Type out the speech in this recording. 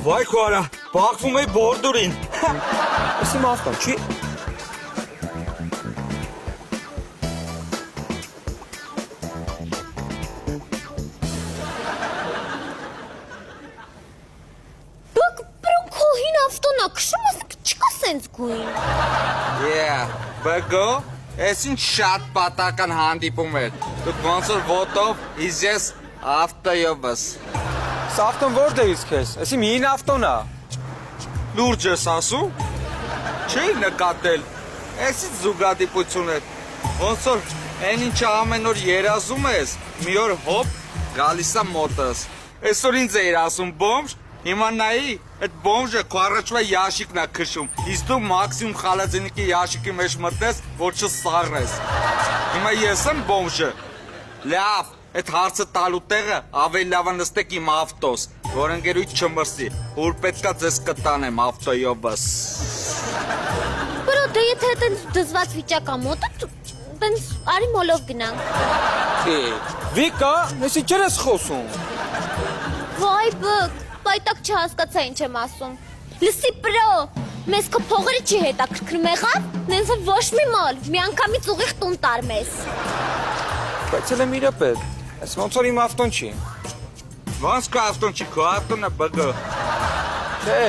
Վայ քո արա, բախվում էի բորդուրին։ Էս իմ ավտոն չի։ Քո հին ավտոնա, քշում ես չկա սենց գույն։ Բգո, ես ինչ շատ պատական հանդիպում էր։ Դուք ոնց որ ոտով, իսկ ես ավտոյովս։ Այս ավտոն որտեղից քեզ։ Էս իմ հին ավտոն է։ Լուրջ ես ասում։ Չի նկատել։ Էսից զուգադիպություն է։ Ոնց որ այն ինչը ամեն օր երազում ես, մի օր հոպ գալիս է մոտս։ Այսօր ինձ էիր ասում բոմժ, հիմա նայի, այդ բոմժը քո առաջվա ящикն է քշում, իսկ դու մաքսիմում խալաձենիկի ящикի մեջ մտնես, որ չսառես։ Հիմա ես եմ բոմժը։ Լավ, այդ հարցը տալու տեղը ավելի լավ է նստեք իմ ավտոս, որ ընկերույթ չմրսի, որ պետքա ձեզ կտանեմ ավտոյովս։ Բրո, դե եթե այդպես դզված վիճակ ա մոտը, տենց արի մոլով գնանք։ Վիկա, ես ինչ ես խոսում։ Վայ բկ, պայտակ չհասկացա ինչ եմ ասում։ Լսի բրո, մեզ քո փողերը չի հետաքրքրում եղավ, նենց ոչ մի մոլ, մի անգամից ուղիղ տուն տարմես։ Բայց էլ եմ իրապետ, այս ոնց որ իմ ավտոն չի։ Ոնց քո ավտոն չի, քո ավտոնը բգո։ Չէ,